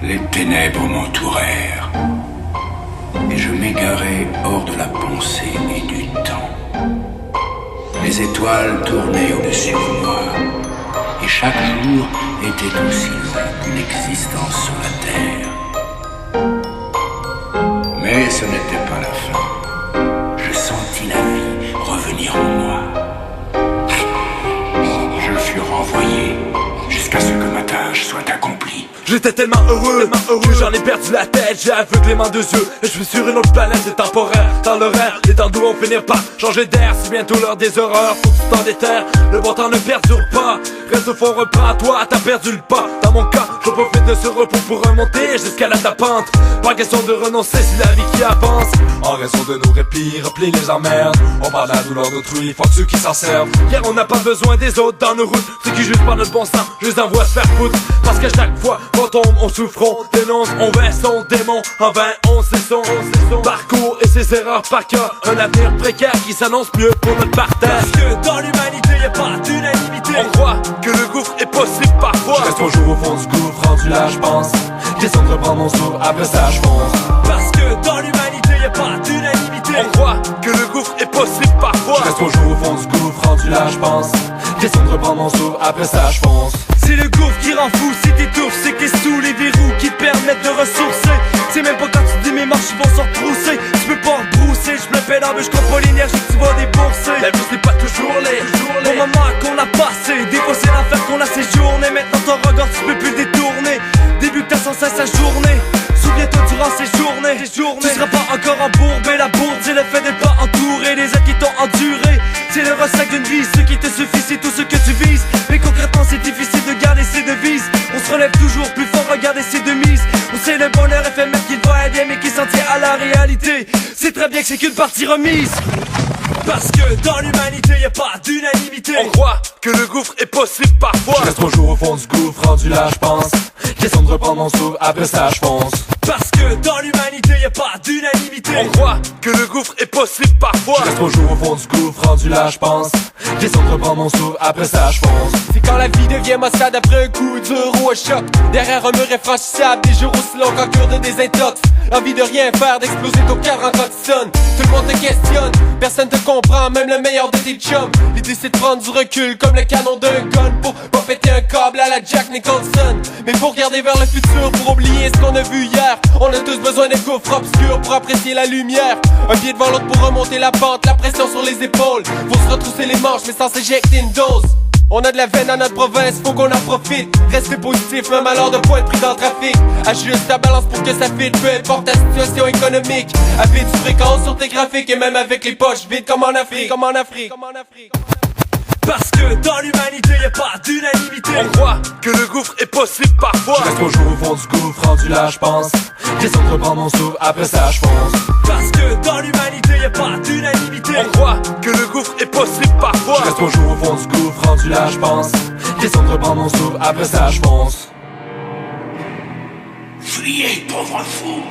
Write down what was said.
Les ténèbres m'entourèrent, et je m'égarai hors de la pensée et du temps. Les étoiles tournaient au-dessus de moi, et chaque jour était aussi loin qu'une existence sur la terre. Mais ce n'était pas la fin. Je sentis la vie revenir en moi. Je fus renvoyé jusqu'à ce que ma tâche soit accomplie. J'étais tellement heureux que j'en ai perdu la tête. J'ai aveuglé mes deux yeux et je suis sur une autre planète. C'est temporaire, dans l'horaire, les temps doux vont finir par changer d'air. C'est bientôt l'heure des horreurs, faut que tu t'en déterres. Le bon temps ne perdure pas, reste au fond, reprends-toi, t'as perdu le pas. Dans mon cas, je profite de ce repos pour remonter jusqu'à la tapante. Pas question de renoncer, c'est la vie qui avance. En raison de nos répits, replie les emmerdes. On parle à la douleur d'autrui, faut que ceux qui s'en servent. Car on n'a pas besoin des autres dans nos routes. Ceux qui jugent par notre bon sens, je les envoie se faire foutre. Parce qu'à chaque fois qu'on tombe, on souffre, on dénonce, on baisse, on démon. En vain, on sait son parcours et ses erreurs par cœur. Un avenir précaire qui s'annonce mieux pour notre parterre. Parce que dans l'humanité, y'a pas d'unanimité. On croit que le gouffre est possible parfois. Je reste toujours au fond du gouffre, rendu là, je pense. J'essaie de reprendre mon souffle, après ça, je fonce. Parce que dans l'humanité, y'a pas d'unanimité. On croit que le gouffre est possible parfois. Je reste toujours au fond du gouffre, rendu là, je pense. J'essaie de reprendre mon souffle, après ça, je fonce. C'est le gouffre qui rend fou, si t'étouffes, c'est que t'es sous les verrous qui te permettent de ressourcer. C'est même pas quand tu dis mes marches, ils vont se retrousser. Tu peux pas rebrousser, je me pédale, mais je comprends pas l'énergie que tu vas débourser. La vie c'est pas toujours les moments qu'on a passé. Des fois c'est l'enfer qu'on a séjourné. Maintenant ton regard tu peux plus le détourner. Débute sans cesse la journée. Souviens-toi durant ces journées. Tu seras pas encore embourbé. La bourde c'est le fait d'être pas entouré. Les aides qui t'ont enduré, c'est le ressac d'une vie. Ce qui te suffit c'est tout ce que tu vises. Mais concrètement c'est difficile de garder ses devises. On se relève toujours plus fort, regardez ses demises. On sait le bonheur éphémère qu'il va aider mais qui s'en tient à la réalité. C'est très bien que c'est qu'une partie remise. Parce que dans l'humanité y'a pas d'unanimité. On croit que le gouffre est possible parfois. Je reste toujours au fond du gouffre, rendu là je pense. Question de reprendre mon souffle, après ça je fonce. Parce que dans l'humanité y'a pas d'unanimité. On croit que le gouffre est possible parfois. Je reste toujours au fond du gouffre, rendu là je pense. Question de reprendre mon souffle, après ça je fonce. C'est quand la vie devient maussade après un coup dur ou un choc. Derrière un mur infranchissable, des jours aussi longs qu'en cure de désintox. L'envie de rien faire, d'exploser ton cœur en quand tu sonnes. Tout le monde te questionne, personne te comprend, même le meilleur de tes chums. L'idée c'est de prendre du recul comme le canon d'un gun pour pas péter un câble à la Jack Nicholson. Mais pour regarder vers le futur, pour oublier ce qu'on a vu hier. On a tous besoin d'un gouffre obscur pour apprécier la lumière. Un pied devant l'autre pour remonter la pente, la pression sur les épaules. Faut se retrousser les manches mais sans s'éjecter une dose. On a de la veine dans notre province, faut qu'on en profite. Restez positif, même à l'heure de pas être pris dans le trafic. Ajuste ta balance pour que ça fit, peu importe ta situation économique. Appuie du fréquence sur tes graphiques et même avec les poches vides comme en Afrique. Parce que dans l'humanité y'a pas d'unanimité. On croit que le gouffre est possible parfois. Je reste toujours au fond du gouffre, rendu là je pense. J'essaie de reprendre mon souffle, après ça je fonce. Parce que dans l'humanité y'a pas d'unanimité. On croit que le gouffre est possible parfois. Je reste toujours au fond du gouffre, rendu là je pense. J'essaie de reprendre mon souffle, après ça je fonce. Fuyez, pauvre fou!